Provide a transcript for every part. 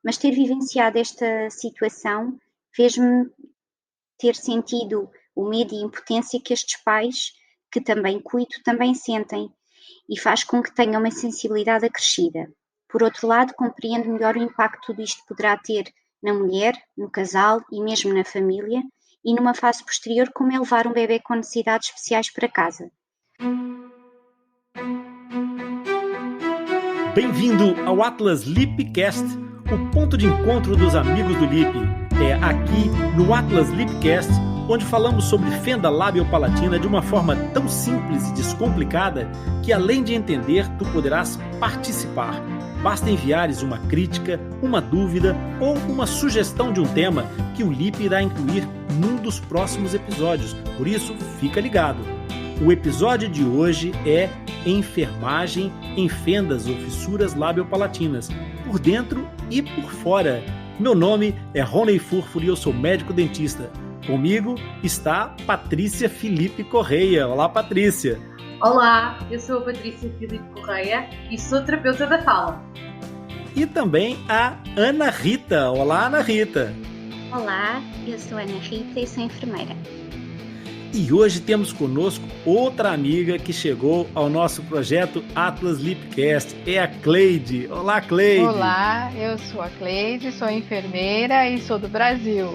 mas ter vivenciado esta situação fez-me ter sentido o medo e impotência que estes pais, que também cuido, também sentem, e faz com que tenham uma sensibilidade acrescida. Por outro lado, compreendo melhor o impacto que tudo isto poderá ter na mulher, no casal e mesmo na família, e numa fase posterior, como é levar um bebê com necessidades especiais para casa. Bem-vindo ao Atlas Lipcast, o ponto de encontro dos amigos do Lip. É aqui no Atlas Lipcast onde falamos sobre fenda labiopalatina de uma forma tão simples e descomplicada que, além de entender, tu poderás participar. Basta enviares uma crítica, uma dúvida ou uma sugestão de um tema que o Lip irá incluir num dos próximos episódios. Por isso, fica ligado. O episódio de hoje é enfermagem em fendas ou fissuras labiopalatinas, por dentro e por fora. Meu nome é Rony Furfur e eu sou médico dentista. Comigo está Patrícia Felipe Correia. Olá, Patrícia. Olá, eu sou a Patrícia Felipe Correia e sou terapeuta da fala. E também a Ana Rita. Olá, Ana Rita. Olá, eu sou a Ana Rita e sou enfermeira. E hoje temos conosco outra amiga que chegou ao nosso projeto Atlas Lipcast, é a Cleide. Olá, Cleide. Olá, eu sou a Cleide, sou enfermeira e sou do Brasil.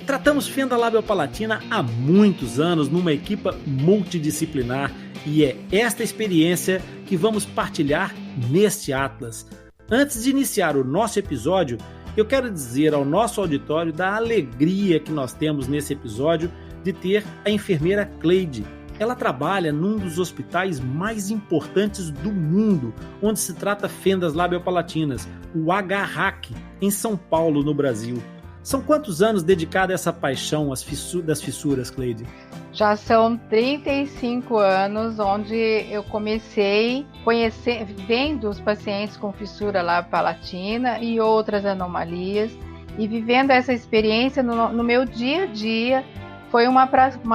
Tratamos fenda labiopalatina há muitos anos numa equipe multidisciplinar e é esta experiência que vamos partilhar neste Atlas. Antes de iniciar o nosso episódio, eu quero dizer ao nosso auditório da alegria que nós temos nesse episódio de ter a enfermeira Cleide. Ela trabalha num dos hospitais mais importantes do mundo, onde se trata fendas labiopalatinas, o HRAC, em São Paulo, no Brasil. São quantos anos dedicada a essa paixão das fissuras, Cleide? Já são 35 anos onde eu comecei vendo os pacientes com fissura labiopalatina e outras anomalias, e vivendo essa experiência no meu dia a dia. Foi uma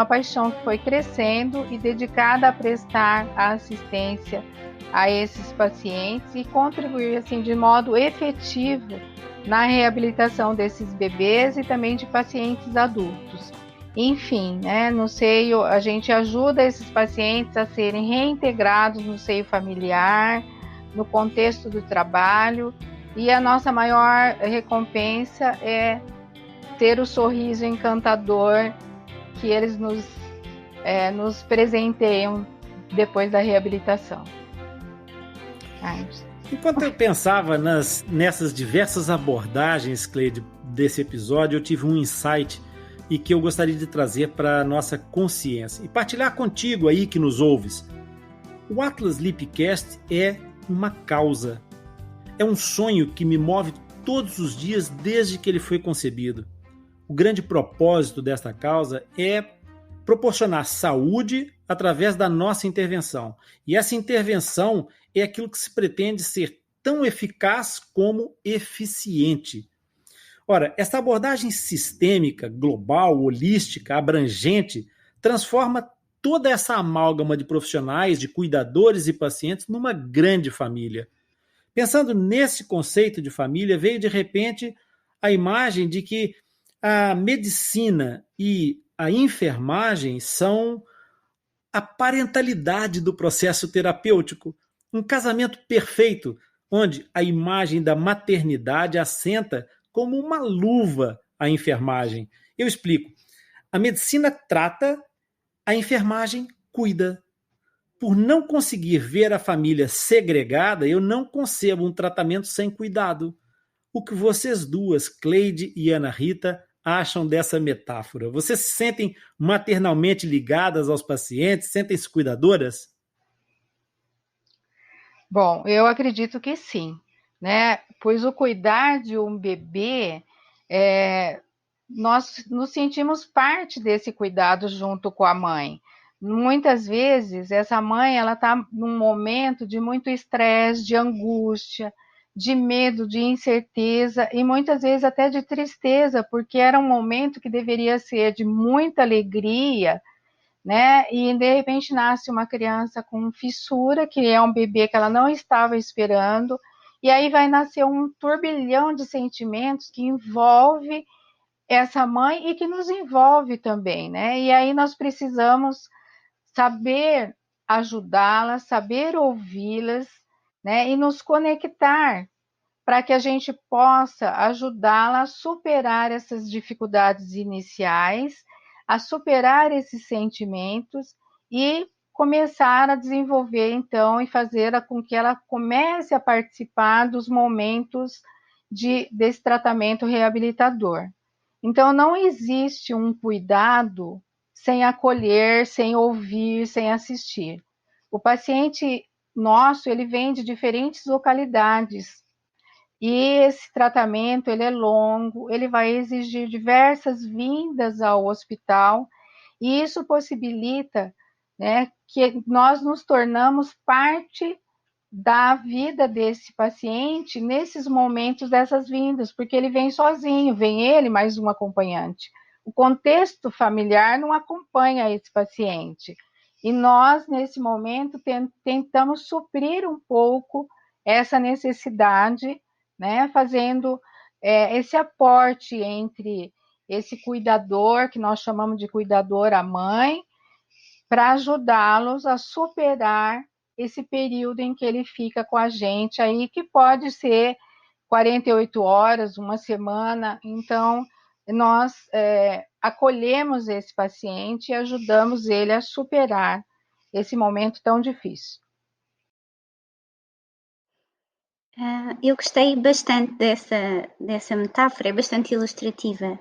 paixão que foi crescendo e dedicada a prestar assistência a esses pacientes e contribuir assim, de modo efetivo na reabilitação desses bebês e também de pacientes adultos. Enfim, no seio, a gente ajuda esses pacientes a serem reintegrados no seio familiar, no contexto do trabalho, e a nossa maior recompensa é ter o sorriso encantador que eles nos presenteiam depois da reabilitação. Enquanto eu pensava nessas diversas abordagens, Cleide, desse episódio, eu tive um insight e que eu gostaria de trazer para a nossa consciência e partilhar contigo aí que nos ouves. O Atlas Lipcast é uma causa. É um sonho que me move todos os dias desde que ele foi concebido. O grande propósito desta causa é proporcionar saúde através da nossa intervenção. E essa intervenção é aquilo que se pretende ser tão eficaz como eficiente. Ora, essa abordagem sistêmica, global, holística, abrangente, transforma toda essa amálgama de profissionais, de cuidadores e pacientes numa grande família. Pensando nesse conceito de família, veio de repente a imagem de que a medicina e a enfermagem são a parentalidade do processo terapêutico, um casamento perfeito, onde a imagem da maternidade assenta como uma luva à enfermagem. Eu explico. A medicina trata, a enfermagem cuida. Por não conseguir ver a família segregada, eu não concebo um tratamento sem cuidado. O que vocês duas, Cleide e Ana Rita, acham dessa metáfora? Vocês se sentem maternalmente ligadas aos pacientes? Sentem-se cuidadoras? Bom, eu acredito que sim, Pois o cuidar de um bebê, nós nos sentimos parte desse cuidado junto com a mãe. Muitas vezes, essa mãe está num momento de muito estresse, de angústia, de medo, de incerteza e muitas vezes até de tristeza, porque era um momento que deveria ser de muita alegria, E de repente nasce uma criança com fissura, que é um bebê que ela não estava esperando, e aí vai nascer um turbilhão de sentimentos que envolve essa mãe e que nos envolve também, né? E aí nós precisamos saber ajudá-las, saber ouvi-las, né? E nos conectar para que a gente possa ajudá-la a superar essas dificuldades iniciais, a superar esses sentimentos e começar a desenvolver, então, e fazer com que ela comece a participar dos momentos desse tratamento reabilitador. Então, não existe um cuidado sem acolher, sem ouvir, sem assistir. O paciente nosso, ele vem de diferentes localidades, e esse tratamento, ele é longo, ele vai exigir diversas vindas ao hospital, e isso possibilita, né, que nós nos tornamos parte da vida desse paciente nesses momentos dessas vindas, porque ele vem sozinho, vem ele mais um acompanhante. O contexto familiar não acompanha esse paciente. E nós, nesse momento, tentamos suprir um pouco essa necessidade, né, fazendo esse aporte entre esse cuidador, que nós chamamos de cuidador, a mãe, para ajudá-los a superar esse período em que ele fica com a gente aí, que pode ser 48 horas, uma semana. Então, nós acolhemos esse paciente e ajudamos ele a superar esse momento tão difícil. Eu gostei bastante dessa metáfora, é bastante ilustrativa.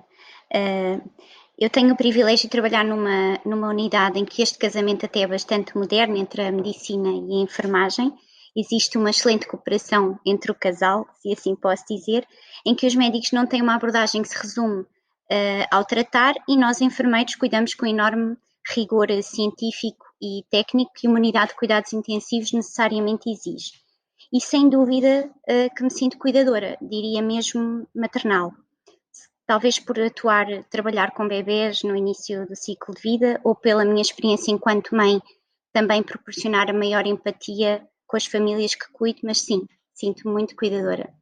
Eu tenho o privilégio de trabalhar numa unidade em que este casamento até é bastante moderno entre a medicina e a enfermagem. Existe uma excelente cooperação entre o casal, se assim posso dizer, em que os médicos não têm uma abordagem que se resume ao tratar, e nós enfermeiros cuidamos com enorme rigor científico e técnico que uma unidade de cuidados intensivos necessariamente exige. E sem dúvida que me sinto cuidadora, diria mesmo maternal. Talvez por trabalhar com bebés no início do ciclo de vida, ou pela minha experiência enquanto mãe, também proporcionar a maior empatia com as famílias que cuido, mas sim, sinto-me muito cuidadora.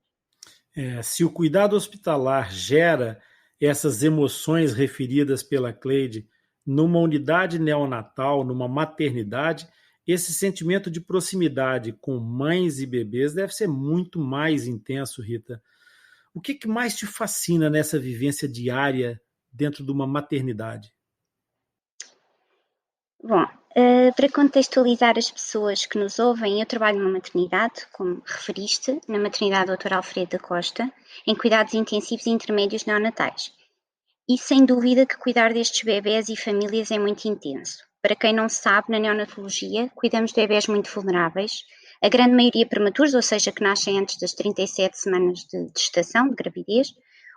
Se o cuidado hospitalar gera essas emoções referidas pela Cleide numa unidade neonatal, numa maternidade, esse sentimento de proximidade com mães e bebês deve ser muito mais intenso, Rita. O que mais te fascina nessa vivência diária dentro de uma maternidade? Bom, para contextualizar as pessoas que nos ouvem, eu trabalho numa maternidade, como referiste, na maternidade Dr. Alfredo da Costa, em cuidados intensivos e intermédios neonatais. E sem dúvida que cuidar destes bebés e famílias é muito intenso. Para quem não sabe, na neonatologia, cuidamos de bebés muito vulneráveis, a grande maioria prematuros, ou seja, que nascem antes das 37 semanas de gestação, de gravidez,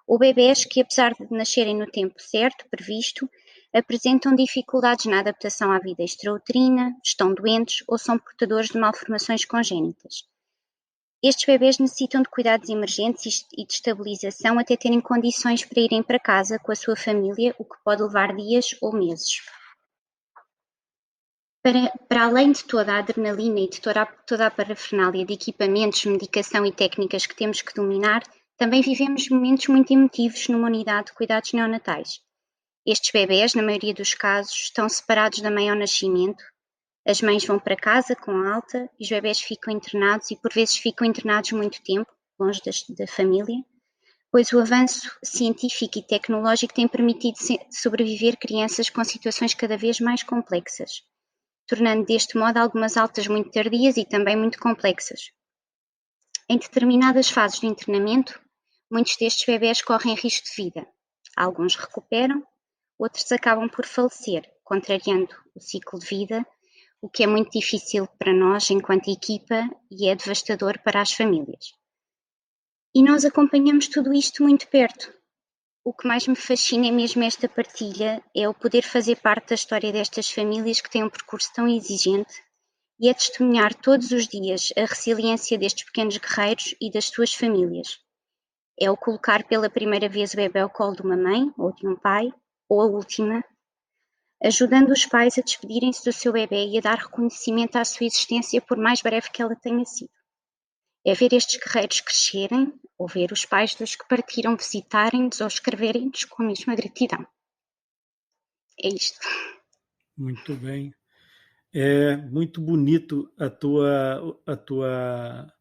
ou bebés que, apesar de nascerem no tempo certo, previsto, apresentam dificuldades na adaptação à vida extrauterina, estão doentes ou são portadores de malformações congénitas. Estes bebés necessitam de cuidados emergentes e de estabilização até terem condições para irem para casa com a sua família, o que pode levar dias ou meses. Para além de toda a adrenalina e de toda a parafernália de equipamentos, medicação e técnicas que temos que dominar, também vivemos momentos muito emotivos numa unidade de cuidados neonatais. Estes bebés, na maioria dos casos, estão separados da mãe ao nascimento. As mães vão para casa com alta e os bebés ficam internados, e por vezes ficam internados muito tempo, longe da família, pois o avanço científico e tecnológico tem permitido sobreviver crianças com situações cada vez mais complexas, tornando deste modo algumas altas muito tardias e também muito complexas. Em determinadas fases do internamento, muitos destes bebés correm risco de vida. Alguns recuperam, outros acabam por falecer, contrariando o ciclo de vida, o que é muito difícil para nós enquanto equipa e é devastador para as famílias. E nós acompanhamos tudo isto muito perto. O que mais me fascina mesmo esta partilha é o poder fazer parte da história destas famílias que têm um percurso tão exigente, e é testemunhar todos os dias a resiliência destes pequenos guerreiros e das suas famílias. É o colocar pela primeira vez o bebê ao colo de uma mãe ou de um pai, ou a última, ajudando os pais a despedirem-se do seu bebê e a dar reconhecimento à sua existência, por mais breve que ela tenha sido. É ver estes guerreiros crescerem, ou ver os pais dos que partiram visitarem-nos ou escreverem-nos com a mesma gratidão. É isto. Muito bem. É muito bonito a tua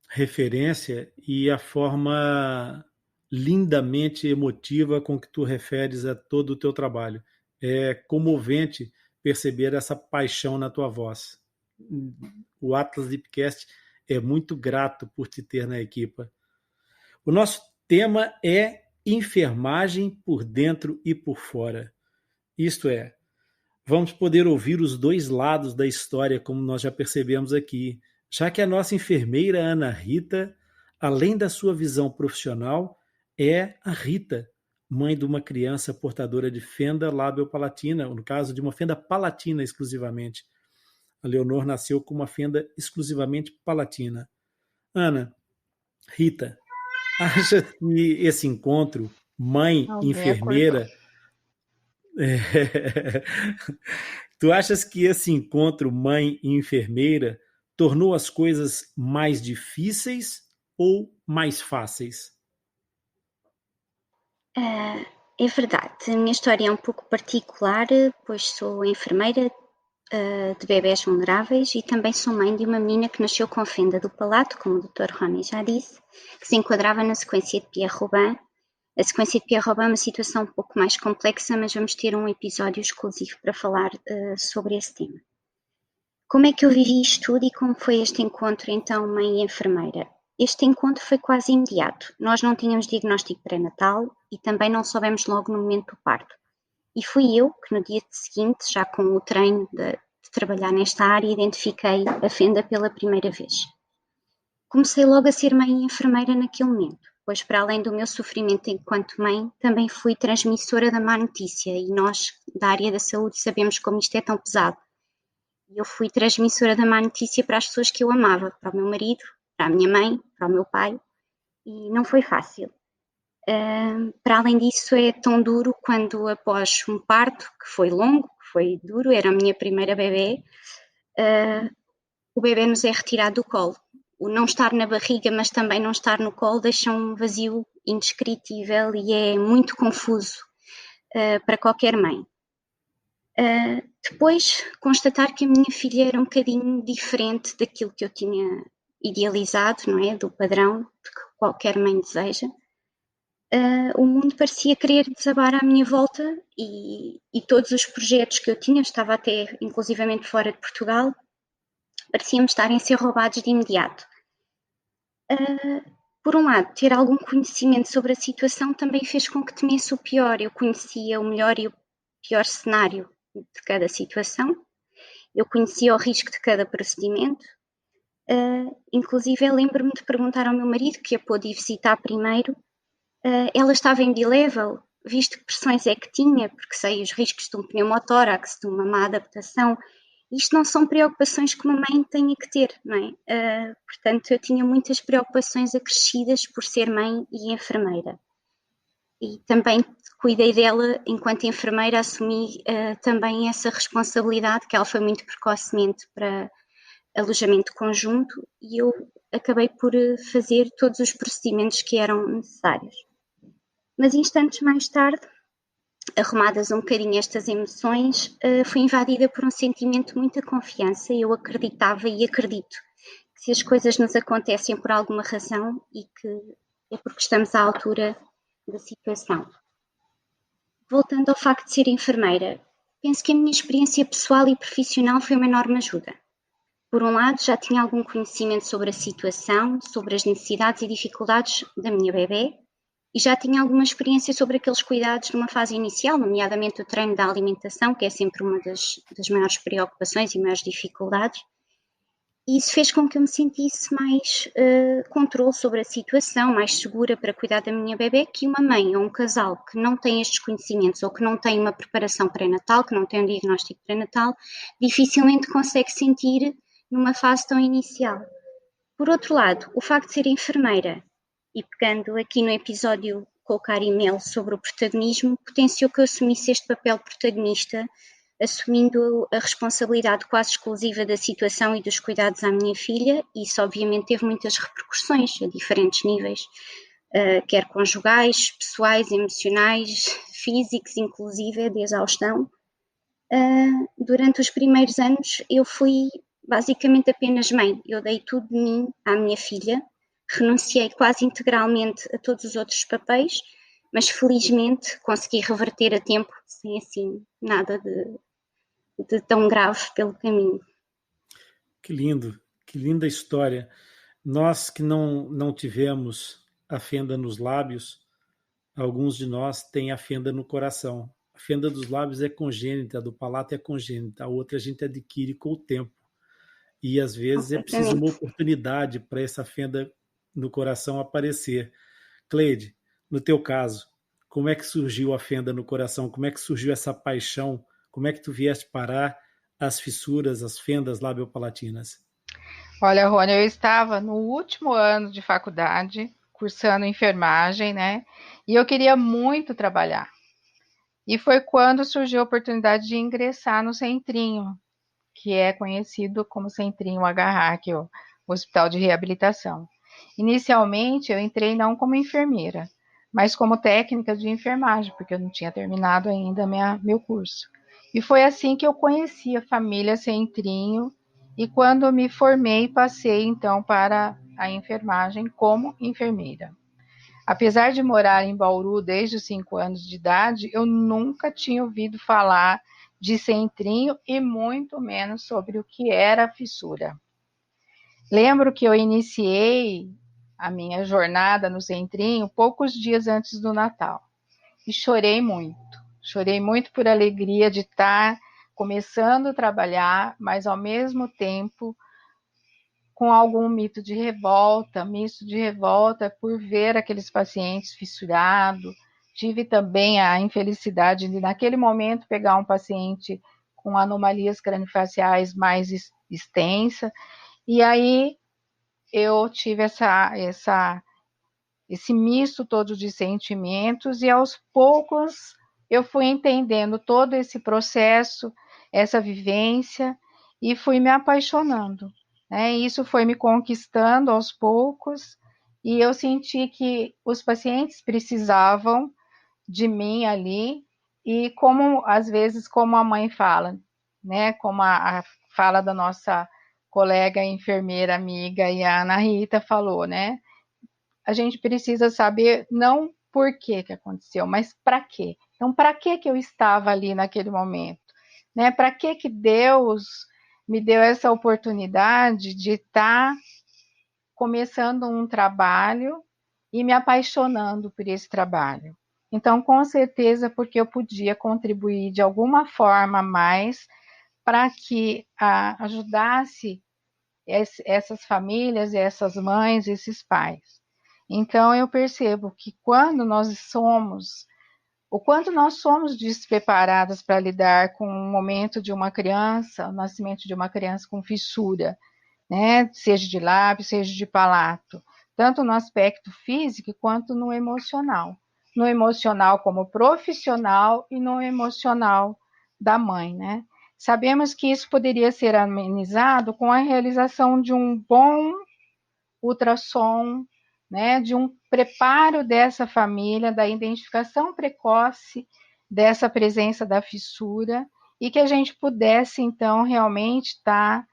referência e a forma lindamente emotiva com que tu referes a todo o teu trabalho. É comovente perceber essa paixão na tua voz. O Atlas Deepcast é muito grato por te ter na equipa. O nosso tema é enfermagem por dentro e por fora. Isto é, vamos poder ouvir os dois lados da história, como nós já percebemos aqui, já que a nossa enfermeira Ana Rita, além da sua visão profissional, é a Rita, mãe de uma criança portadora de fenda lábio-palatina, no caso de uma fenda palatina exclusivamente. A Leonor nasceu com uma fenda exclusivamente palatina. Ana, Rita, acha que esse encontro mãe-enfermeira... Tu achas que esse encontro mãe e enfermeira tornou as coisas mais difíceis ou mais fáceis? É verdade, a minha história é um pouco particular, pois sou enfermeira de bebés vulneráveis e também sou mãe de uma menina que nasceu com fenda do palato, como o Dr. Rony já disse, que se enquadrava na sequência de Pierre-Robin. A sequência de Pierre-Robin é uma situação um pouco mais complexa, mas vamos ter um episódio exclusivo para falar sobre esse tema. Como é que eu vivi isto tudo e como foi este encontro, então, mãe e enfermeira? Este encontro foi quase imediato. Nós não tínhamos diagnóstico pré-natal e também não soubemos logo no momento do parto. E fui eu que no dia seguinte, já com o treino de trabalhar nesta área, identifiquei a fenda pela primeira vez. Comecei logo a ser mãe e enfermeira naquele momento, pois para além do meu sofrimento enquanto mãe, também fui transmissora da má notícia e nós, da área da saúde, sabemos como isto é tão pesado. Eu fui transmissora da má notícia para as pessoas que eu amava, para o meu marido, para a minha mãe, para o meu pai, e não foi fácil. Para além disso, é tão duro quando após um parto, que foi longo, que foi duro, era a minha primeira bebê, o bebê nos é retirado do colo. O não estar na barriga, mas também não estar no colo, deixa um vazio indescritível e é muito confuso para qualquer mãe. Depois, constatar que a minha filha era um bocadinho diferente daquilo que eu tinha idealizado, não é? Do padrão que qualquer mãe deseja. O mundo parecia querer desabar à minha volta e todos os projetos que eu tinha, estava até inclusivamente fora de Portugal, pareciam estarem a ser roubados de imediato. Por um lado, ter algum conhecimento sobre a situação também fez com que temesse o pior. Eu conhecia o melhor e o pior cenário de cada situação, eu conhecia o risco de cada procedimento, inclusive eu lembro-me de perguntar ao meu marido, que a pôde ir visitar primeiro, ela estava em bilevel, visto que pressões é que tinha, porque sei os riscos de um pneumotórax, de uma má adaptação. Isto não são preocupações que uma mãe tenha que ter, não é? Portanto, eu tinha muitas preocupações acrescidas por ser mãe e enfermeira. E também cuidei dela enquanto enfermeira, assumi também essa responsabilidade, que ela foi muito precocemente para alojamento conjunto e eu acabei por fazer todos os procedimentos que eram necessários. Mas instantes mais tarde, arrumadas um bocadinho estas emoções, fui invadida por um sentimento de muita confiança. Eu acreditava e acredito que se as coisas nos acontecem por alguma razão e que é porque estamos à altura da situação. Voltando ao facto de ser enfermeira, penso que a minha experiência pessoal e profissional foi uma enorme ajuda. Por um lado, já tinha algum conhecimento sobre a situação, sobre as necessidades e dificuldades da minha bebê, e já tinha alguma experiência sobre aqueles cuidados numa fase inicial, nomeadamente o treino da alimentação, que é sempre uma das maiores preocupações e maiores dificuldades. E isso fez com que eu me sentisse mais controle sobre a situação, mais segura para cuidar da minha bebê, que uma mãe ou um casal que não tem estes conhecimentos ou que não tem uma preparação pré-natal, que não tem um diagnóstico pré-natal, dificilmente consegue sentir numa fase tão inicial. Por outro lado, o facto de ser enfermeira, e pegando aqui no episódio com o Cari Mel sobre o protagonismo, potenciou que eu assumisse este papel protagonista assumindo a responsabilidade quase exclusiva da situação e dos cuidados à minha filha. Isso obviamente teve muitas repercussões a diferentes níveis, quer conjugais, pessoais, emocionais, físicos, inclusive de exaustão. Durante os primeiros anos eu fui basicamente apenas mãe. Eu dei tudo de mim à minha filha, renunciei quase integralmente a todos os outros papéis, mas felizmente consegui reverter a tempo, sem assim nada de tão grave pelo caminho. Que lindo, que linda história. Nós que não tivemos a fenda nos lábios, alguns de nós têm a fenda no coração. A fenda dos lábios é congênita, a do palato é congênita, a outra a gente adquire com o tempo. E às vezes é preciso uma oportunidade para essa fenda no coração aparecer. Cleide, no teu caso, como é que surgiu a fenda no coração? Como é que surgiu essa paixão? Como é que tu vieste parar as fissuras, as fendas labiopalatinas? Olha, Rony, eu estava no último ano de faculdade, cursando enfermagem, né? E eu queria muito trabalhar. E foi quando surgiu a oportunidade de ingressar no Centrinho, que é conhecido como Centrinho HRAC, o Hospital de Reabilitação. Inicialmente, eu entrei não como enfermeira, mas como técnica de enfermagem, porque eu não tinha terminado ainda meu curso. E foi assim que eu conheci a família Centrinho, e quando eu me formei, passei então para a enfermagem como enfermeira. Apesar de morar em Bauru desde os 5 anos de idade, eu nunca tinha ouvido falar de Centrinho e muito menos sobre o que era a fissura. Lembro que eu iniciei a minha jornada no Centrinho poucos dias antes do Natal e chorei muito por alegria de estar começando a trabalhar, mas ao mesmo tempo com algum misto de revolta por ver aqueles pacientes fissurados. Tive também a infelicidade de, naquele momento, pegar um paciente com anomalias craniofaciais mais extensa, e aí eu tive esse misto todo de sentimentos, e aos poucos eu fui entendendo todo esse processo, essa vivência, e fui me apaixonando. Isso foi me conquistando aos poucos, e eu senti que os pacientes precisavam de mim ali, e como, às vezes, como a mãe fala, né, como a fala da nossa colega enfermeira amiga, e a Ana Rita falou, né, a gente precisa saber não por que aconteceu, mas para quê. Então, para que eu estava ali naquele momento? Né? Para que Deus me deu essa oportunidade de estar começando um trabalho e me apaixonando por esse trabalho? Então, com certeza, porque eu podia contribuir de alguma forma mais para que ajudasse essas famílias, essas mães, esses pais. Então, eu percebo que o quanto nós somos despreparadas para lidar com o momento de uma criança, o nascimento de uma criança com fissura, né? Seja de lábio, seja de palato, tanto no aspecto físico quanto no emocional. No emocional como profissional e no emocional da mãe, né? Sabemos que isso poderia ser amenizado com a realização de um bom ultrassom, né, de um preparo dessa família, da identificação precoce dessa presença da fissura, e que a gente pudesse, então, realmente estar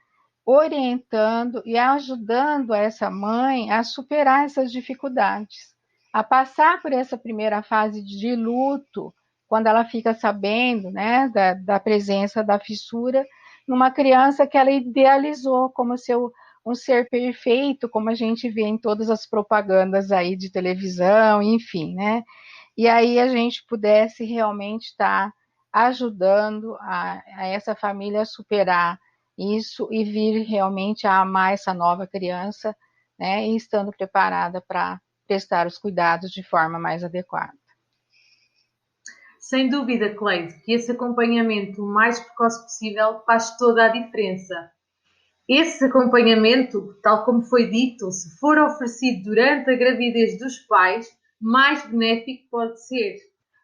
orientando e ajudando essa mãe a superar essas dificuldades, a passar por essa primeira fase de luto, quando ela fica sabendo, né, da presença da fissura numa criança que ela idealizou como um ser perfeito, como a gente vê em todas as propagandas aí de televisão, enfim, né? E aí a gente pudesse realmente estar ajudando a essa família a superar isso e vir realmente a amar essa nova criança, né? E estando preparada para prestar os cuidados de forma mais adequada. Sem dúvida, Cleide, que esse acompanhamento o mais precoce possível faz toda a diferença. Esse acompanhamento, tal como foi dito, se for oferecido durante a gravidez dos pais, mais benéfico pode ser.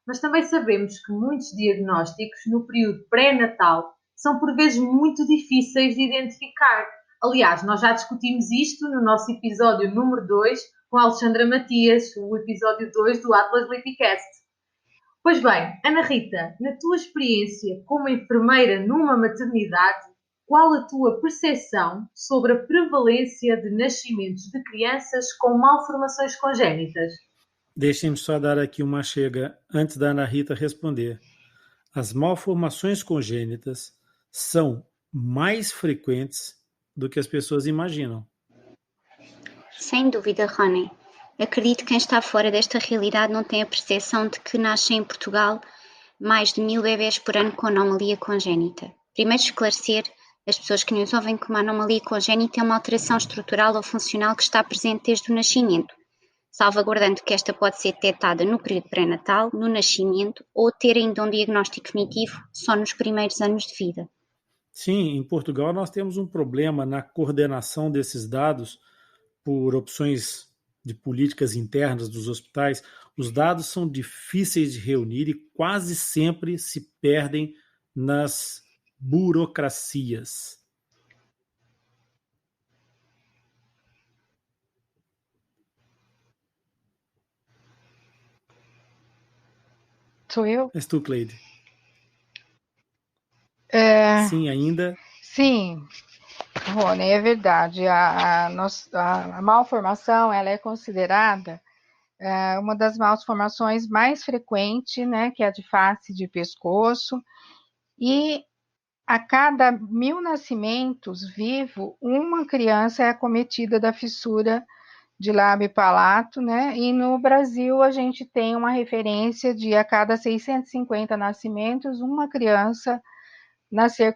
mas também sabemos que muitos diagnósticos no período pré-natal são por vezes muito difíceis de identificar. Aliás, nós já discutimos isto no nosso episódio número 2 com a Alexandra Matias, o episódio 2 do Atlas Lipicast. Pois bem, Ana Rita, na tua experiência como enfermeira numa maternidade, qual a tua percepção sobre a prevalência de nascimentos de crianças com malformações congénitas? Deixem-me só dar aqui uma chega antes da Ana Rita responder. As malformações congênitas são mais frequentes do que as pessoas imaginam. Sem dúvida, Rony. Acredito que quem está fora desta realidade não tem a percepção de que nascem em Portugal mais de 1000 bebés por ano com anomalia congénita. Primeiro esclarecer as pessoas que nos ouvem que uma anomalia congénita é uma alteração estrutural ou funcional que está presente desde o nascimento, salvaguardando que esta pode ser detectada no período pré-natal, no nascimento ou ter ainda um diagnóstico definitivo só nos primeiros anos de vida. Sim, em Portugal nós temos um problema na coordenação desses dados por opções de políticas internas dos hospitais. Os dados são difíceis de reunir e quase sempre se perdem nas burocracias. Sou eu? És tu, Cleide? Sim, ainda? Sim, Rony, é verdade. A malformação ela é considerada uma das malformações mais frequentes, né, que é a de face de pescoço, e a cada 1000 nascimentos vivo, uma criança é acometida da fissura de lábio e palato, né? E no Brasil a gente tem uma referência de a cada 650 nascimentos, uma criança nasce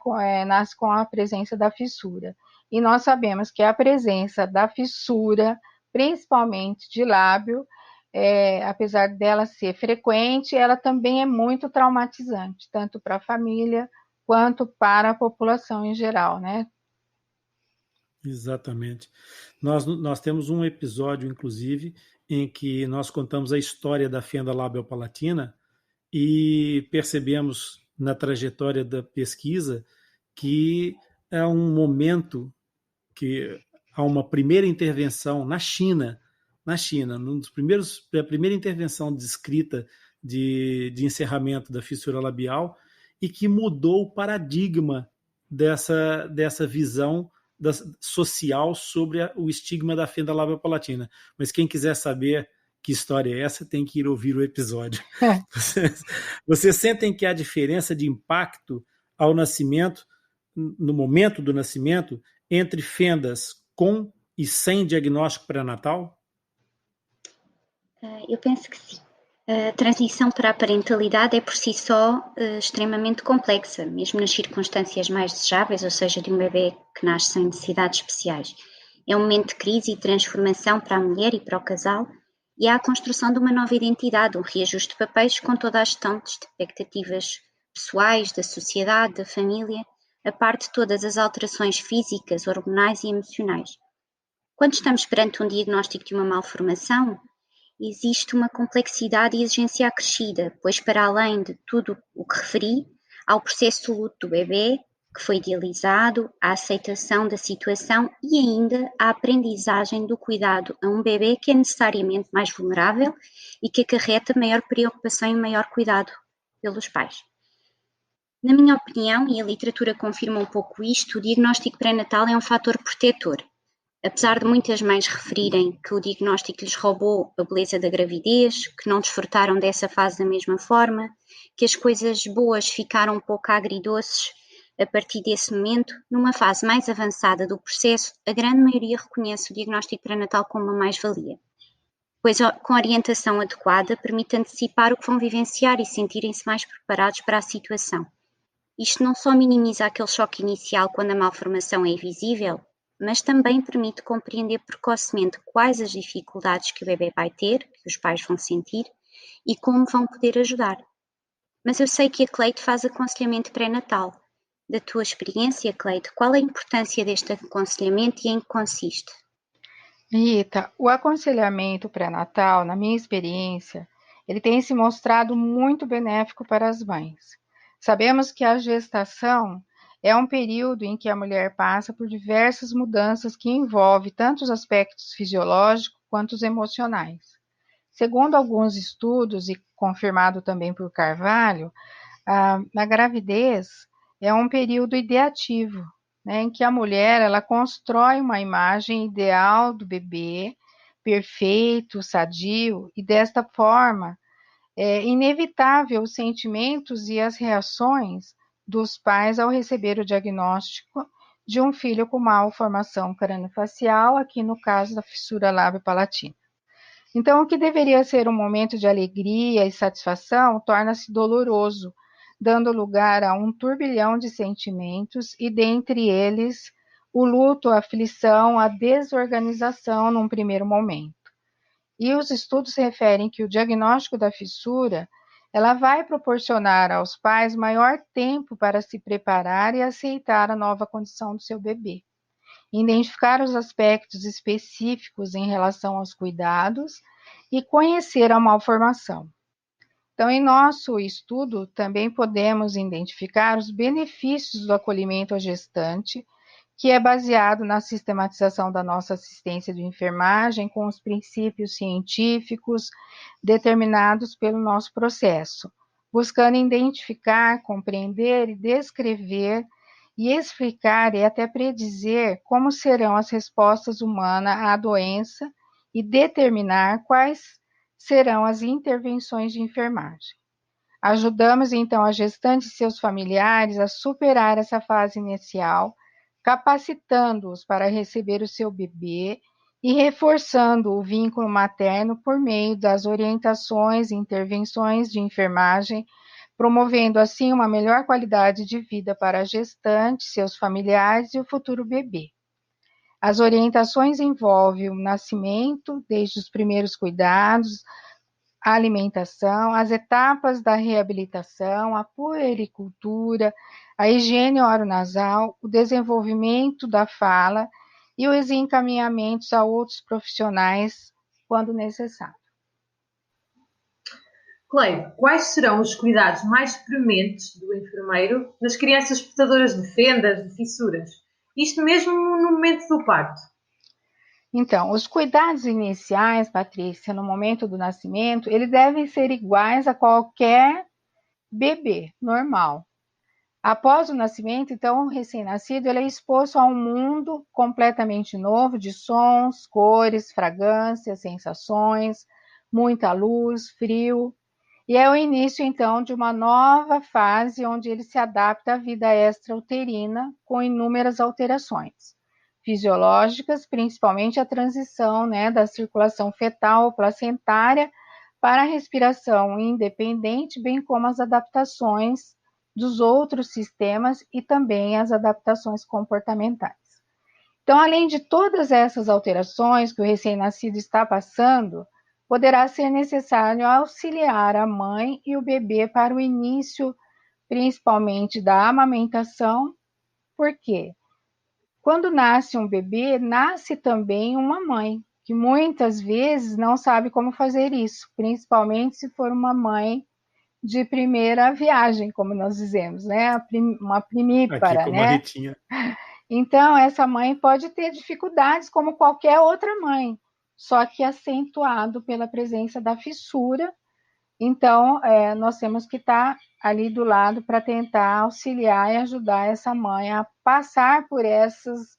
com a presença da fissura. E nós sabemos que a presença da fissura, principalmente de lábio, apesar dela ser frequente, ela também é muito traumatizante, tanto para a família quanto para a população em geral, né? Exatamente. Nós temos um episódio, inclusive, em que nós contamos a história da fenda labiopalatina e percebemos na trajetória da pesquisa que é um momento que há uma primeira intervenção na China, a primeira intervenção descrita de encerramento da fissura labial e que mudou o paradigma dessa visão social sobre o estigma da fenda labiopalatina. Mas quem quiser saber que história é essa, tem que ir ouvir o episódio. Vocês sentem que há diferença de impacto ao nascimento, no momento do nascimento, entre fendas com e sem diagnóstico pré-natal? Eu penso que sim. A transição para a parentalidade é por si só extremamente complexa, mesmo nas circunstâncias mais desejáveis, ou seja, de um bebê que nasce sem necessidades especiais. É um momento de crise e transformação para a mulher e para o casal, e há a construção de uma nova identidade, um reajuste de papéis com toda a gestão de expectativas pessoais, da sociedade, da família, a par de todas as alterações físicas, hormonais e emocionais. Quando estamos perante um diagnóstico de uma malformação, existe uma complexidade e exigência acrescida, pois para além de tudo o que referi, há o processo de luto do bebê, que foi idealizado, a aceitação da situação e ainda a aprendizagem do cuidado a um bebê que é necessariamente mais vulnerável e que acarreta maior preocupação e maior cuidado pelos pais. Na minha opinião, e a literatura confirma um pouco isto, o diagnóstico pré-natal é um fator protetor. Apesar de muitas mães referirem que o diagnóstico lhes roubou a beleza da gravidez, que não desfrutaram dessa fase da mesma forma, que as coisas boas ficaram um pouco agridoces a partir desse momento, numa fase mais avançada do processo, a grande maioria reconhece o diagnóstico pré-natal como uma mais-valia, pois com orientação adequada permite antecipar o que vão vivenciar e sentirem-se mais preparados para a situação. Isto não só minimiza aquele choque inicial quando a malformação é visível, mas também permite compreender precocemente quais as dificuldades que o bebê vai ter, que os pais vão sentir, e como vão poder ajudar. Mas eu sei que a Cleide faz aconselhamento pré-natal. Da tua experiência, Cleide, qual a importância deste aconselhamento e em que consiste? Rita, o aconselhamento pré-natal, na minha experiência, ele tem se mostrado muito benéfico para as mães. Sabemos que a gestação é um período em que a mulher passa por diversas mudanças que envolvem tanto os aspectos fisiológicos quanto os emocionais. Segundo alguns estudos, e confirmado também por Carvalho, a gravidez é um período ideativo, né, em que a mulher ela constrói uma imagem ideal do bebê, perfeito, sadio, e desta forma é inevitável os sentimentos e as reações dos pais ao receber o diagnóstico de um filho com malformação craniofacial, aqui no caso da fissura lábio-palatina. Então, o que deveria ser um momento de alegria e satisfação torna-se doloroso, dando lugar a um turbilhão de sentimentos e, dentre eles, o luto, a aflição, a desorganização num primeiro momento. E os estudos referem que o diagnóstico da fissura ela vai proporcionar aos pais maior tempo para se preparar e aceitar a nova condição do seu bebê. Identificar os aspectos específicos em relação aos cuidados e conhecer a malformação. Então, em nosso estudo, também podemos identificar os benefícios do acolhimento à gestante, que é baseado na sistematização da nossa assistência de enfermagem com os princípios científicos determinados pelo nosso processo, buscando identificar, compreender e descrever e explicar e até predizer como serão as respostas humanas à doença e determinar quais serão as intervenções de enfermagem. Ajudamos, então, a gestante e seus familiares a superar essa fase inicial, capacitando-os para receber o seu bebê e reforçando o vínculo materno por meio das orientações e intervenções de enfermagem, promovendo assim uma melhor qualidade de vida para a gestante, seus familiares e o futuro bebê. As orientações envolvem o nascimento, desde os primeiros cuidados, a alimentação, as etapas da reabilitação, a puericultura, a higiene oronasal, o desenvolvimento da fala e os encaminhamentos a outros profissionais quando necessário. Cleide, quais serão os cuidados mais prementes do enfermeiro nas crianças portadoras de fendas, de fissuras? Isto mesmo no momento do parto. Então, os cuidados iniciais, Patrícia, no momento do nascimento, eles devem ser iguais a qualquer bebê normal. Após o nascimento, então, o recém-nascido ele é exposto a um mundo completamente novo de sons, cores, fragrâncias, sensações, muita luz, frio. E é o início, então, de uma nova fase onde ele se adapta à vida extrauterina com inúmeras alterações fisiológicas, principalmente a transição, né, da circulação fetal ou placentária para a respiração independente, bem como as adaptações dos outros sistemas e também as adaptações comportamentais. Então, além de todas essas alterações que o recém-nascido está passando, poderá ser necessário auxiliar a mãe e o bebê para o início, principalmente da amamentação. Por quê? Quando nasce um bebê, nasce também uma mãe, que muitas vezes não sabe como fazer isso, principalmente se for uma mãe de primeira viagem, como nós dizemos, né? Uma primípara, aqui, né? Então, essa mãe pode ter dificuldades como qualquer outra mãe, só que acentuado pela presença da fissura. Então, nós temos que estar ali do lado para tentar auxiliar e ajudar essa mãe a passar por essas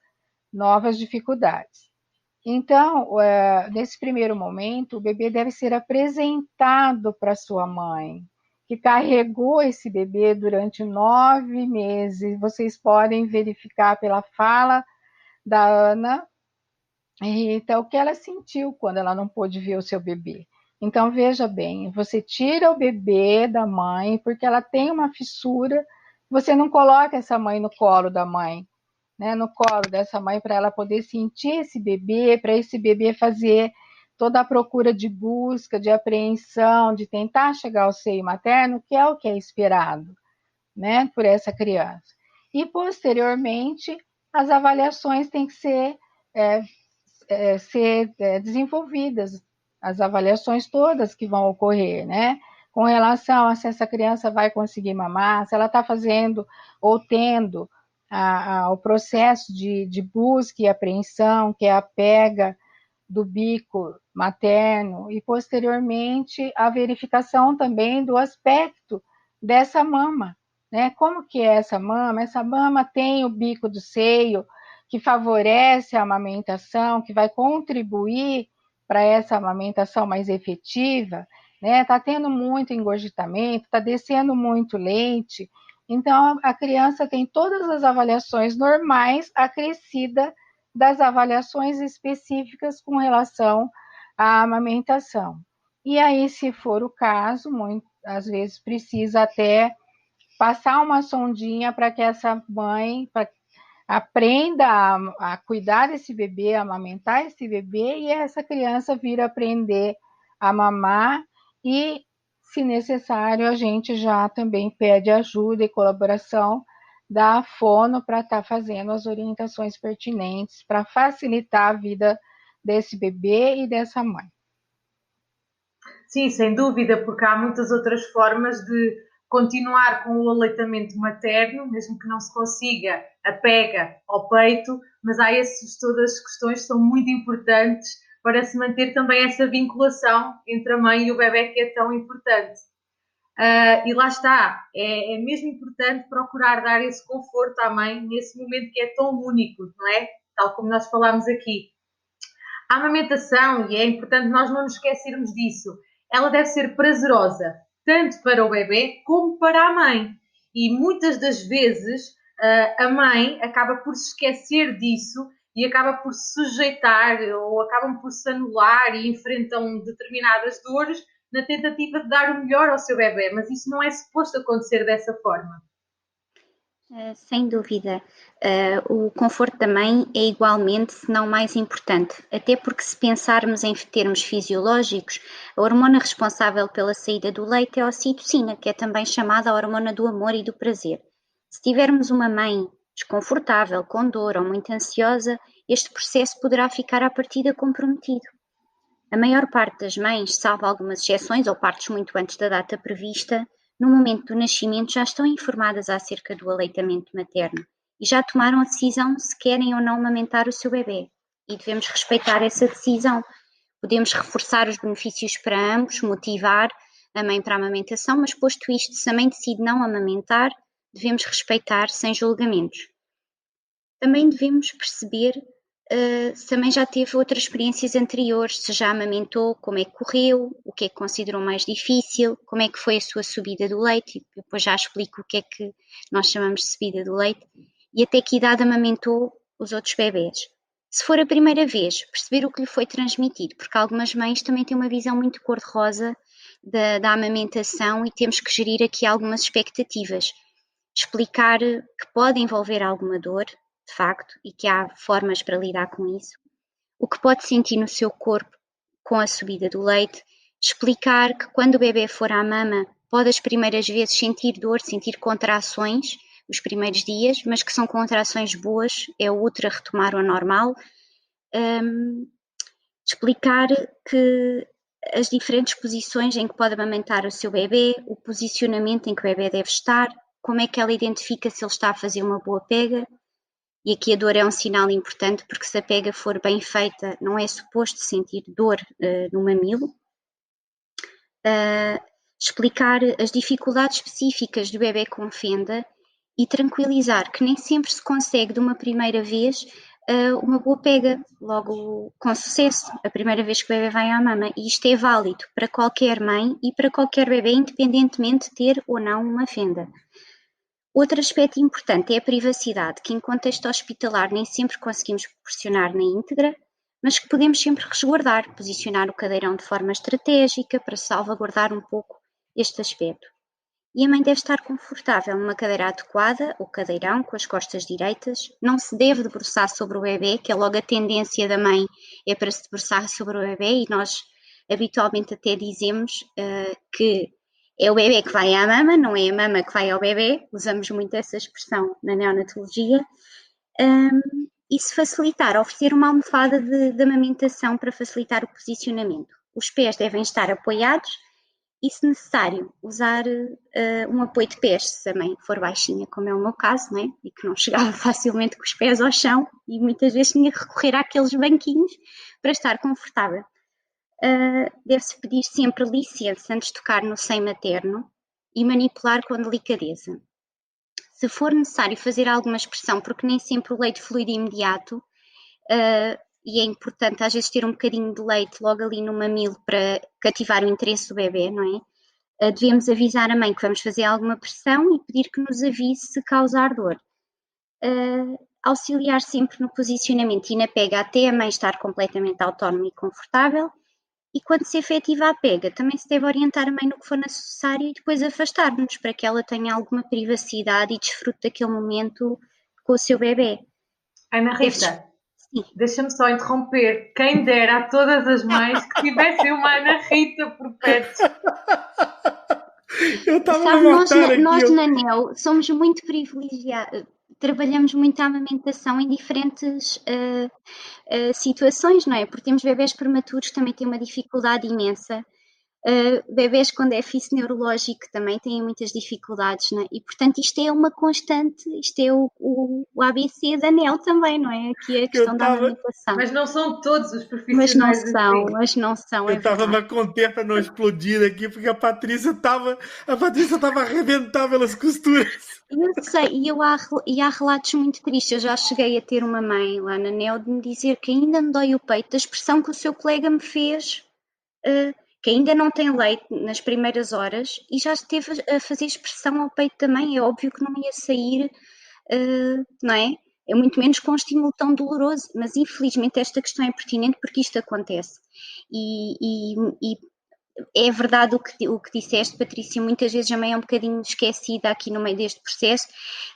novas dificuldades. Então, nesse primeiro momento, o bebê deve ser apresentado para sua mãe, que carregou esse bebê durante 9 meses. Vocês podem verificar pela fala da Ana, então, o que ela sentiu quando ela não pôde ver o seu bebê. Então, veja bem, você tira o bebê da mãe, porque ela tem uma fissura, você não coloca essa mãe no colo da mãe, né, no colo dessa mãe, para ela poder sentir esse bebê, para esse bebê fazer toda a procura de busca, de apreensão, de tentar chegar ao seio materno, que é o que é esperado, né, por essa criança. E, posteriormente, as avaliações têm que ser desenvolvidas as avaliações todas que vão ocorrer, né? Com relação a se essa criança vai conseguir mamar, se ela está fazendo ou tendo o processo de busca e apreensão, que é a pega do bico materno, e posteriormente a verificação também do aspecto dessa mama, né? Como que é essa mama? Essa mama tem o bico do seio, que favorece a amamentação, que vai contribuir para essa amamentação mais efetiva, né? Está tendo muito engurgitamento, está descendo muito leite, então a criança tem todas as avaliações normais acrescida das avaliações específicas com relação à amamentação. E aí, se for o caso, às vezes precisa até passar uma sondinha para que essa mãe aprenda a cuidar desse bebê, a amamentar esse bebê, e essa criança vir aprender a mamar, e, se necessário, a gente já também pede ajuda e colaboração da fono para estar fazendo as orientações pertinentes para facilitar a vida desse bebê e dessa mãe. Sim, sem dúvida, porque há muitas outras formas de continuar com o aleitamento materno, mesmo que não se consiga a pega ao peito, mas há todas as questões que são muito importantes para se manter também essa vinculação entre a mãe e o bebê, que é tão importante. E lá está, é mesmo importante procurar dar esse conforto à mãe nesse momento que é tão único, não é? Tal como nós falámos aqui. A amamentação, e é importante nós não nos esquecermos disso, ela deve ser prazerosa, tanto para o bebê como para a mãe. E muitas das vezes a mãe acaba por se esquecer disso e acaba por se sujeitar, ou acabam por se anular e enfrentam determinadas dores na tentativa de dar o melhor ao seu bebê, mas isso não é suposto acontecer dessa forma. Sem dúvida. O conforto da mãe é igualmente, se não mais importante, até porque, se pensarmos em termos fisiológicos, a hormona responsável pela saída do leite é a ocitocina, que é também chamada a hormona do amor e do prazer. Se tivermos uma mãe desconfortável, com dor ou muito ansiosa, este processo poderá ficar à partida comprometido. A maior parte das mães, salvo algumas exceções ou partos muito antes da data prevista, no momento do nascimento já estão informadas acerca do aleitamento materno e já tomaram a decisão se querem ou não amamentar o seu bebê. E devemos respeitar essa decisão. Podemos reforçar os benefícios para ambos, motivar a mãe para a amamentação, mas posto isto, se a mãe decide não amamentar, devemos respeitar sem julgamentos. Também devemos perceber se a mãe já teve outras experiências anteriores, se já amamentou, como é que correu, o que é que considerou mais difícil, como é que foi a sua subida do leite, depois já explico o que é que nós chamamos de subida do leite, e até que idade amamentou os outros bebés. Se for a primeira vez, perceber o que lhe foi transmitido, porque algumas mães também têm uma visão muito cor-de-rosa da amamentação e temos que gerir aqui algumas expectativas. Explicar que pode envolver alguma dor, de facto, e que há formas para lidar com isso. O que pode sentir no seu corpo com a subida do leite. Explicar que quando o bebê for à mama, pode as primeiras vezes sentir dor, sentir contrações, os primeiros dias, mas que são contrações boas, é o útero a retomar o normal. Explicar que as diferentes posições em que pode amamentar o seu bebê, o posicionamento em que o bebê deve estar, como é que ela identifica se ele está a fazer uma boa pega. E aqui a dor é um sinal importante, porque se a pega for bem feita, não é suposto sentir dor no mamilo. Explicar as dificuldades específicas do bebê com fenda e tranquilizar que nem sempre se consegue de uma primeira vez uma boa pega, logo com sucesso, a primeira vez que o bebê vai à mama. E isto é válido para qualquer mãe e para qualquer bebê, independentemente de ter ou não uma fenda. Outro aspecto importante é a privacidade, que em contexto hospitalar nem sempre conseguimos proporcionar na íntegra, mas que podemos sempre resguardar, posicionar o cadeirão de forma estratégica para salvaguardar um pouco este aspecto. E a mãe deve estar confortável numa cadeira adequada, ou cadeirão, com as costas direitas. Não se deve debruçar sobre o bebê, que é logo a tendência da mãe é para se debruçar sobre o bebê, e nós habitualmente até dizemos que é o bebê que vai à mama, não é a mama que vai ao bebê. Usamos muito essa expressão na neonatologia. E se facilitar, oferecer uma almofada de amamentação para facilitar o posicionamento. os pés devem estar apoiados e, se necessário, usar um apoio de pés, se a mãe for baixinha, como é o meu caso, não é? E que não chegava facilmente com os pés ao chão e muitas vezes tinha que recorrer àqueles banquinhos para estar confortável. Deve-se pedir sempre licença antes de tocar no seio materno e manipular com delicadeza. Se for necessário fazer alguma expressão, porque nem sempre o leite flui de imediato, e é importante às vezes ter um bocadinho de leite logo ali no mamilo para cativar o interesse do bebê, não é? Devemos avisar a mãe que vamos fazer alguma pressão e pedir que nos avise se causar dor. Auxiliar sempre no posicionamento e na pega até a mãe estar completamente autónoma e confortável. E quando se efetiva a pega, também se deve orientar a mãe no que for necessário e depois afastar-nos para que ela tenha alguma privacidade e desfrute daquele momento com o seu bebê. Ana Rita, deixa-me só interromper. Quem dera a todas as mães que tivessem uma Ana Rita por perto. Eu estava a matar aqui. Nós na NEO somos muito privilegiados. Trabalhamos muito a amamentação em diferentes situações, não é? Porque temos bebés prematuros que também têm uma dificuldade imensa. Bebés com déficit neurológico também têm muitas dificuldades, não é? E, portanto, isto é uma constante, isto é o ABC da NEL também, não é? Aqui é a questão da amamentação. Mas não são todos os profissionais Mas não são, Eu estava-me a conter para não explodir aqui, porque a Patrícia estava a arrebentar pelas costuras. Eu sei, e há relatos muito tristes. Eu já cheguei a ter uma mãe lá na NEL de me dizer que ainda me dói o peito da expressão que o seu colega me fez, que ainda não tem leite nas primeiras horas e já esteve a fazer expressão ao peito da mãe. É óbvio que não ia sair, não é? É muito menos com um estímulo tão doloroso, mas infelizmente esta questão é pertinente porque isto acontece. E é verdade o que disseste, Patrícia, muitas vezes a mãe é um bocadinho esquecida aqui no meio deste processo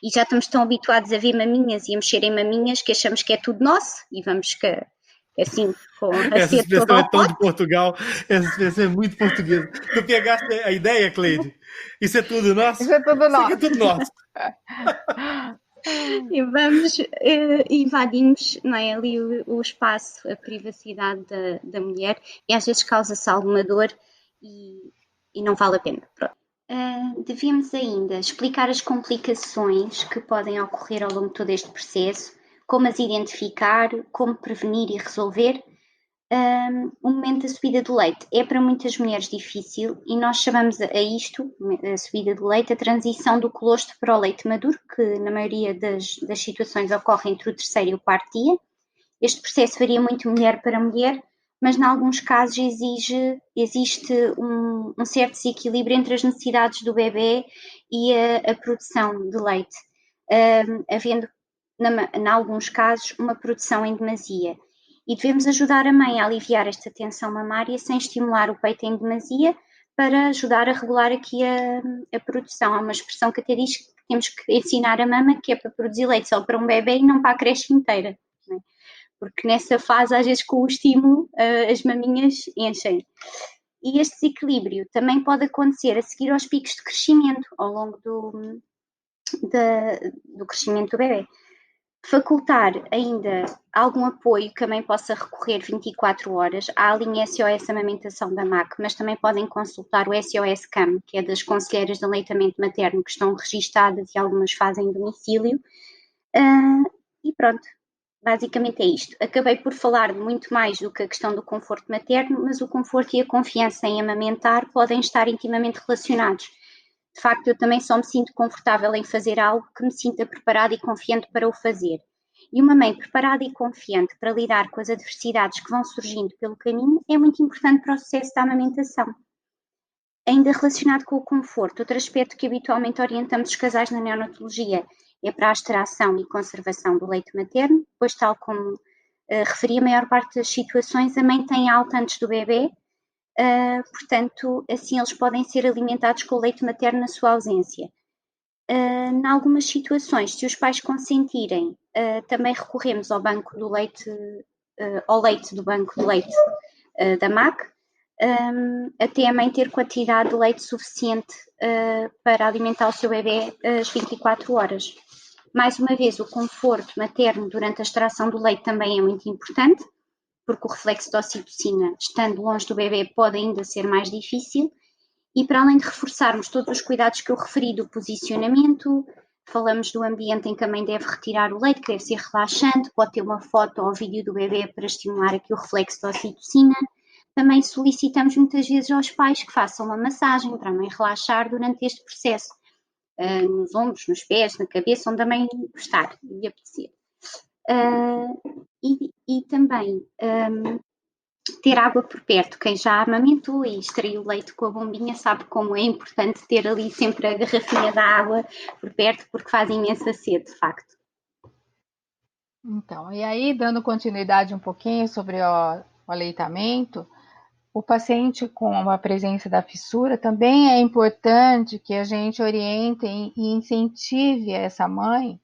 e já estamos tão habituados a ver maminhas e a mexer em maminhas que achamos que é tudo nosso e vamos que assim, com a essa expressão é tão pote. de Portugal, essa expressão é muito portuguesa. Tu pegaste a ideia, Cleide? Isso é tudo nosso? Isso é tudo nosso. Isso é tudo nosso. E vamos, invadimos, não é, ali o espaço, a privacidade da mulher e às vezes causa-se alguma dor e não vale a pena. Devíamos ainda explicar as complicações que podem ocorrer ao longo de todo este processo, como as identificar, como prevenir e resolver. O momento da subida do leite é para muitas mulheres difícil e nós chamamos a isto, a subida do leite, a transição do colostro para o leite maduro, que na maioria das situações ocorre entre o terceiro e o quarto dia. Este processo varia muito mulher para mulher, mas em alguns casos existe um certo desequilíbrio entre as necessidades do bebê e a produção de leite, havendo, em alguns casos, uma produção em demasia. E devemos ajudar a mãe a aliviar esta tensão mamária sem estimular o peito em demasia para ajudar a regular aqui a produção. Há uma expressão que até diz que temos que ensinar a mama que é para produzir leite só para um bebê e não para a creche inteira, não é? Porque nessa fase, às vezes, com o estímulo, as maminhas enchem. E este desequilíbrio também pode acontecer a seguir aos picos de crescimento ao longo do crescimento do bebê. Facultar ainda algum apoio que a mãe possa recorrer 24 horas. Há a linha SOS Amamentação da MAC, mas também podem consultar o SOS CAM, que é das conselheiras de aleitamento materno que estão registadas e algumas fazem domicílio. E pronto, basicamente é isto. Acabei por falar de muito mais do que a questão do conforto materno, mas o conforto e a confiança em amamentar podem estar intimamente relacionados. De facto, eu também só me sinto confortável em fazer algo que me sinta preparada e confiante para o fazer. E uma mãe preparada e confiante para lidar com as adversidades que vão surgindo pelo caminho é muito importante para o sucesso da amamentação. Ainda relacionado com o conforto, outro aspecto que habitualmente orientamos os casais na neonatologia é para a extração e conservação do leite materno, pois tal como referi, a maior parte das situações a mãe tem alta antes do bebê, portanto, assim eles podem ser alimentados com o leite materno na sua ausência. Em algumas situações, se os pais consentirem, também recorremos ao banco do leite, ao leite do banco de leite da MAC, até a mãe ter quantidade de leite suficiente para alimentar o seu bebê às 24 horas. Mais uma vez, o conforto materno durante a extração do leite também é muito importante. porque o reflexo da ocitocina, estando longe do bebê, pode ainda ser mais difícil. E para além de reforçarmos todos os cuidados que eu referi do posicionamento, falamos do ambiente em que a mãe deve retirar o leite, que deve ser relaxante, pode ter uma foto ou vídeo do bebê para estimular aqui o reflexo da ocitocina. Também solicitamos muitas vezes aos pais que façam uma massagem para a mãe relaxar durante este processo, nos ombros, nos pés, na cabeça, onde a mãe gostar e apetecer. E também ter água por perto. Quem já amamentou e extraiu o leite com a bombinha sabe como é importante ter ali sempre a garrafinha da água por perto, porque faz imensa sede, de facto. Então, e aí, dando continuidade um pouquinho sobre o aleitamento, o paciente com a presença da fissura, também é importante que a gente oriente e incentive essa mãe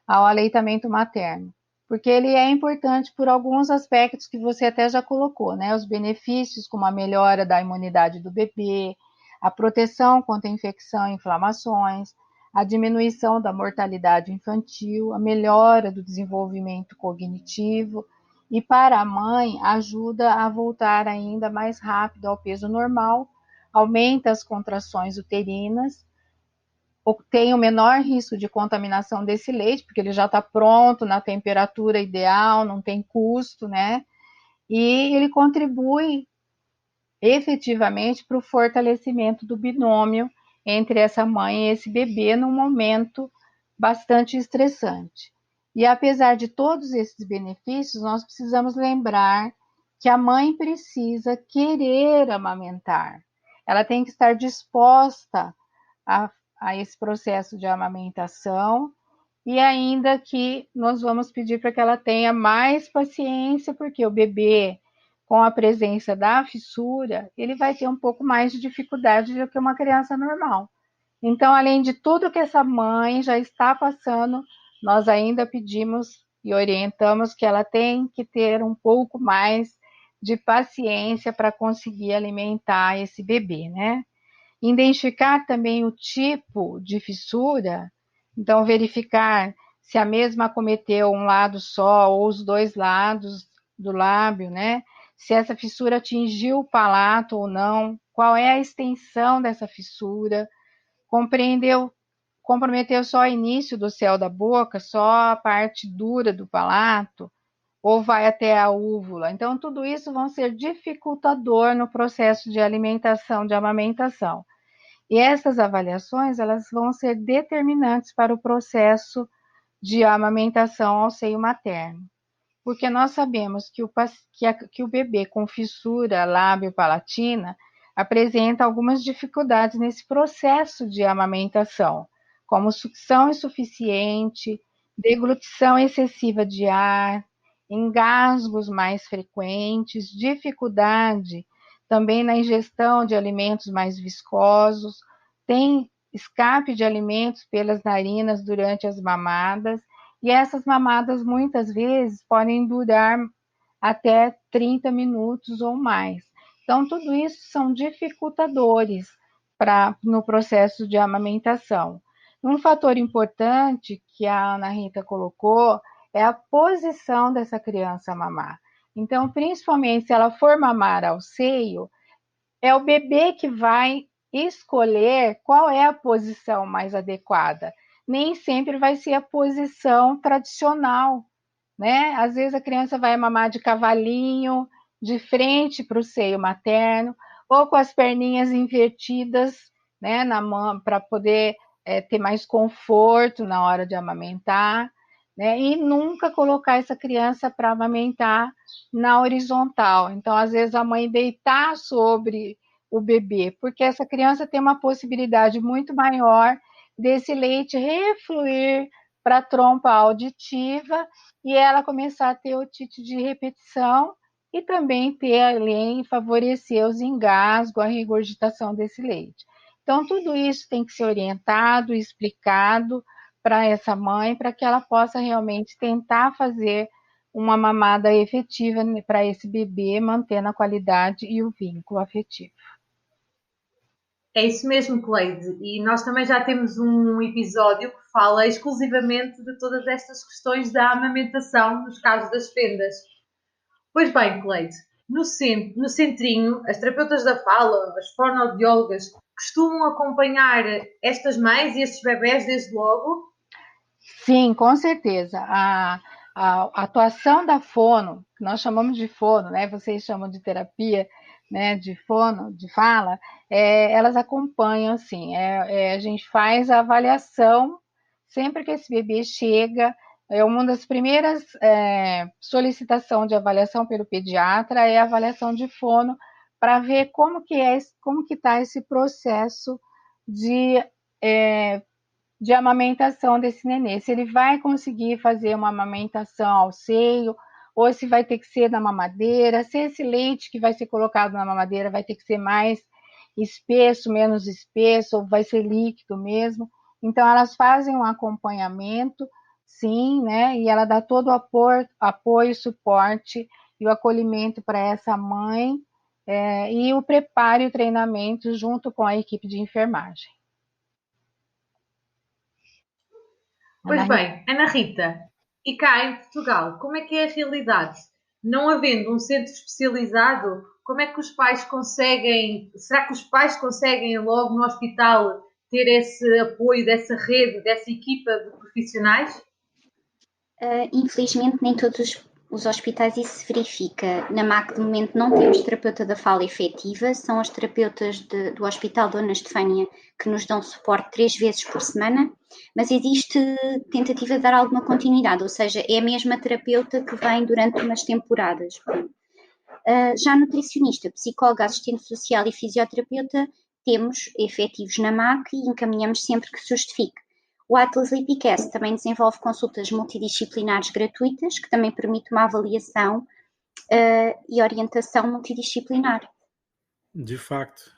ao aleitamento materno, porque ele é importante por alguns aspectos que você até já colocou, né? Os benefícios, como a melhora da imunidade do bebê, a proteção contra infecção e inflamações, a diminuição da mortalidade infantil, a melhora do desenvolvimento cognitivo, e para a mãe ajuda a voltar ainda mais rápido ao peso normal, aumenta as contrações uterinas, tem o menor risco de contaminação desse leite, porque ele já está pronto na temperatura ideal, não tem custo, né? E ele contribui efetivamente para o fortalecimento do binômio entre essa mãe e esse bebê num momento bastante estressante. E apesar de todos esses benefícios, nós precisamos lembrar que a mãe precisa querer amamentar. Ela tem que estar disposta a esse processo de amamentação, e ainda que nós vamos pedir para que ela tenha mais paciência, porque o bebê, com a presença da fissura, ele vai ter um pouco mais de dificuldade do que uma criança normal. Então, além de tudo que essa mãe já está passando, nós ainda pedimos e orientamos que ela tem que ter um pouco mais de paciência para conseguir alimentar esse bebê, né? Identificar também o tipo de fissura, então verificar se a mesma acometeu um lado só ou os dois lados do lábio, né? Se essa fissura atingiu o palato ou não, qual é a extensão dessa fissura, comprometeu só o início do céu da boca, só a parte dura do palato, ou vai até a úvula. Então, tudo isso vão ser dificultador no processo de alimentação, de amamentação. E essas avaliações, elas vão ser determinantes para o processo de amamentação ao seio materno. Porque nós sabemos que o bebê com fissura lábio-palatina apresenta algumas dificuldades nesse processo de amamentação, como sucção insuficiente, deglutição excessiva de ar, engasgos mais frequentes, dificuldade também na ingestão de alimentos mais viscosos, tem escape de alimentos pelas narinas durante as mamadas, e essas mamadas muitas vezes podem durar até 30 minutos ou mais. Então, tudo isso são dificultadores no processo de amamentação. Um fator importante que a Ana Rita colocou é a posição dessa criança mamar. Então, principalmente se ela for mamar ao seio, é o bebê que vai escolher qual é a posição mais adequada. Nem sempre vai ser a posição tradicional, né? Às vezes a criança vai mamar de cavalinho, de frente para o seio materno, ou com as perninhas invertidas, né, na mão, para poder ter mais conforto na hora de amamentar, né? E nunca colocar essa criança para amamentar na horizontal. Então, às vezes, a mãe deitar sobre o bebê, porque essa criança tem uma possibilidade muito maior desse leite refluir para a trompa auditiva e ela começar a ter otite de repetição e também ter além favorecer os engasgos, a regurgitação desse leite. Então, tudo isso tem que ser orientado, explicado para essa mãe, para que ela possa realmente tentar fazer uma mamada efetiva para esse bebê, mantendo a qualidade e o vínculo afetivo. É isso mesmo, Cleide. E nós também já temos um episódio que fala exclusivamente de todas estas questões da amamentação nos casos das fendas. Pois bem, Cleide, no centrinho, as terapeutas da fala, as fonoaudiólogas, costumam acompanhar estas mães e estes bebés desde logo? Sim, com certeza. A atuação da fono, que nós chamamos de fono, né? Vocês chamam de terapia, né? De fono, de fala, elas acompanham, sim. A gente faz a avaliação sempre que esse bebê chega. Uma das primeiras solicitações de avaliação pelo pediatra é a avaliação de fono para ver como que está esse processo de amamentação desse nenê, se ele vai conseguir fazer uma amamentação ao seio, ou se vai ter que ser na mamadeira, se esse leite que vai ser colocado na mamadeira vai ter que ser mais espesso, menos espesso, ou vai ser líquido mesmo. Então, elas fazem um acompanhamento, sim, né? E ela dá todo o apoio, suporte e o acolhimento para essa mãe, e o preparo e o treinamento junto com a equipe de enfermagem. Pois bem, Ana Rita, e cá em Portugal, como é que é a realidade? Não havendo um centro especializado, como é que os pais conseguem, será que os pais conseguem logo no hospital ter esse apoio dessa rede, dessa equipa de profissionais? Infelizmente, nem todos os hospitais isso se verifica. Na MAC, de momento, não temos terapeuta da fala efetiva, são as terapeutas do Hospital Dona Estefânia que nos dão suporte 3 vezes por semana, mas existe tentativa de dar alguma continuidade, ou seja, é a mesma terapeuta que vem durante umas temporadas. Já nutricionista, psicóloga, assistente social e fisioterapeuta temos efetivos na MAC e encaminhamos sempre que se justifique. O Atlas Lipicast também desenvolve consultas multidisciplinares gratuitas, que também permite uma avaliação e orientação multidisciplinar. De facto.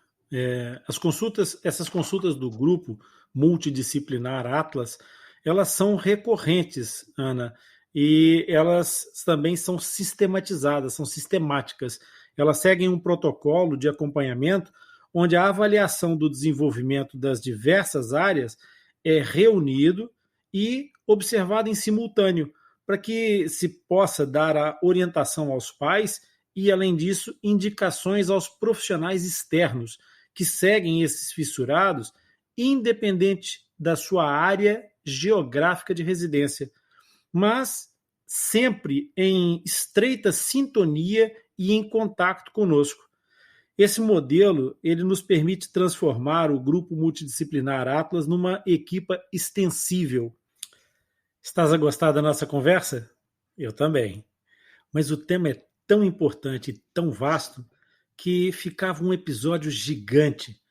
Essas consultas do grupo multidisciplinar Atlas, elas são recorrentes, Ana, e elas também são sistematizadas, são sistemáticas. Elas seguem um protocolo de acompanhamento onde a avaliação do desenvolvimento das diversas áreas é reunido e observado em simultâneo, para que se possa dar a orientação aos pais e, além disso, indicações aos profissionais externos que seguem esses fissurados, independente da sua área geográfica de residência, mas sempre em estreita sintonia e em contato conosco. Esse modelo, ele nos permite transformar o grupo multidisciplinar Atlas numa equipa extensível. Estás a gostar da nossa conversa? Eu também. Mas o tema é tão importante e tão vasto que ficava um episódio gigante.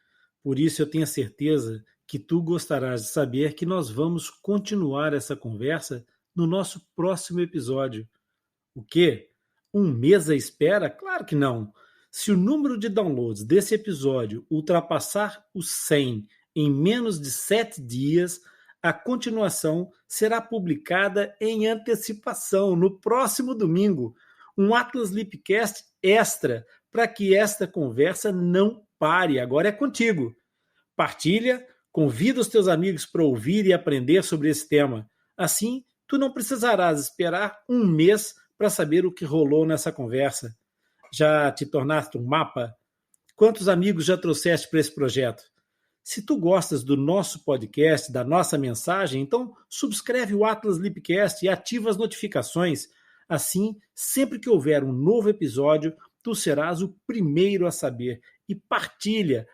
Por isso eu tenho a certeza que tu gostarás de saber que nós vamos continuar essa conversa no nosso próximo episódio. O quê? 1 mês à espera? Claro que não. Se o número de downloads desse episódio ultrapassar os 100 em menos de 7 dias, a continuação será publicada em antecipação no próximo domingo. Um Atlas Lipcast extra para que esta conversa não pare. Agora é contigo. Partilha, convida os teus amigos para ouvir e aprender sobre esse tema. Assim, tu não precisarás esperar 1 mês para saber o que rolou nessa conversa. Já te tornaste um mapa? Quantos amigos já trouxeste para esse projeto? Se tu gostas do nosso podcast, da nossa mensagem, então subscreve o Atlas Lipcast e ativa as notificações. Assim, sempre que houver um novo episódio, tu serás o primeiro a saber. E partilha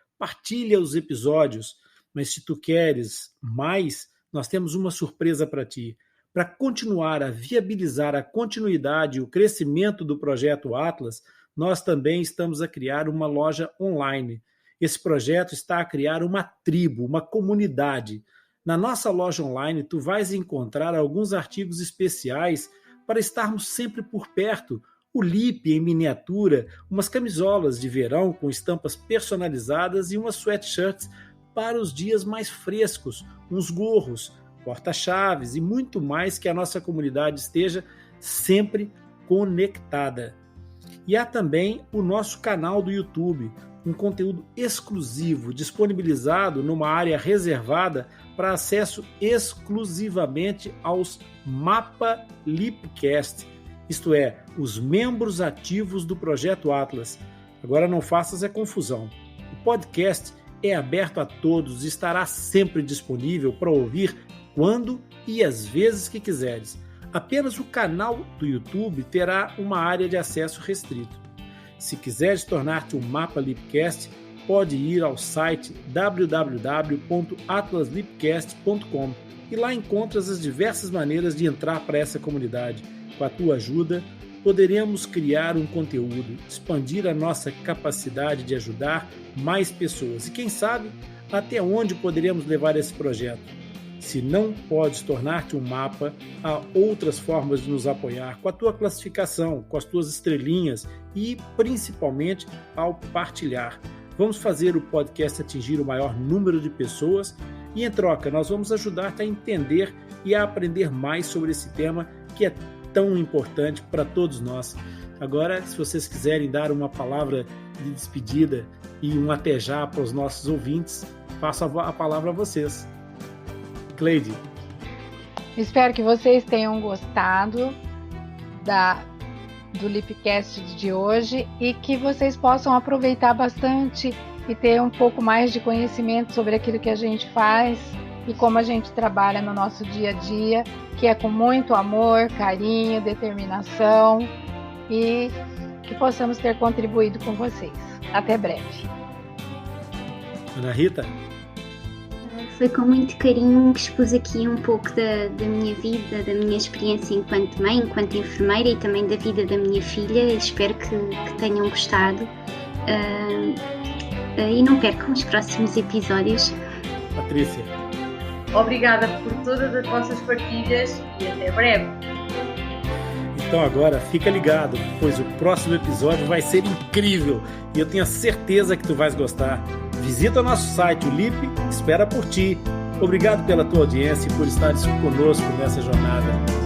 os episódios. Mas se tu queres mais, nós temos uma surpresa para ti. Para continuar a viabilizar a continuidade e o crescimento do projeto Atlas, nós também estamos a criar uma loja online. Esse projeto está a criar uma tribo, uma comunidade. Na nossa loja online, tu vais encontrar alguns artigos especiais para estarmos sempre por perto. O Lip em miniatura, umas camisolas de verão com estampas personalizadas e umas sweatshirts para os dias mais frescos, uns gorros, porta-chaves e muito mais que a nossa comunidade esteja sempre conectada. E há também o nosso canal do YouTube, um conteúdo exclusivo disponibilizado numa área reservada para acesso exclusivamente aos Mapa Lipcast. isto é, os membros ativos do Projeto Atlas. Agora não faças a confusão. O podcast é aberto a todos e estará sempre disponível para ouvir quando e às vezes que quiseres. Apenas o canal do YouTube terá uma área de acesso restrito. Se quiseres tornar-te um Mapa Lipcast, pode ir ao site www.atlaslipcast.com e lá encontras as diversas maneiras de entrar para essa comunidade. Com a tua ajuda, poderemos criar um conteúdo, expandir a nossa capacidade de ajudar mais pessoas e, quem sabe, até onde poderemos levar esse projeto. Se não podes tornar-te um mapa, há outras formas de nos apoiar com a tua classificação, com as tuas estrelinhas e, principalmente, ao partilhar. Vamos fazer o podcast atingir o maior número de pessoas e, em troca, nós vamos ajudar-te a entender e a aprender mais sobre esse tema que é tão importante para todos nós. Agora, se vocês quiserem dar uma palavra de despedida e um até já para os nossos ouvintes, passo a palavra a vocês. Cleide. Espero que vocês tenham gostado do Lipcast de hoje e que vocês possam aproveitar bastante e ter um pouco mais de conhecimento sobre aquilo que a gente faz e como a gente trabalha no nosso dia a dia, que é com muito amor, carinho, determinação, e que possamos ter contribuído com vocês. Até breve. Ana Rita? Foi com muito carinho que expus aqui um pouco da minha vida, da minha experiência enquanto mãe, enquanto enfermeira e também da vida da minha filha. Espero que tenham gostado. E não percam os próximos episódios. Patrícia. Obrigada por todas as vossas partilhas e até breve. Então agora fica ligado, pois o próximo episódio vai ser incrível e eu tenho a certeza que tu vais gostar. Visita o nosso site, o Lip espera por ti. Obrigado pela tua audiência e por estares conosco nessa jornada.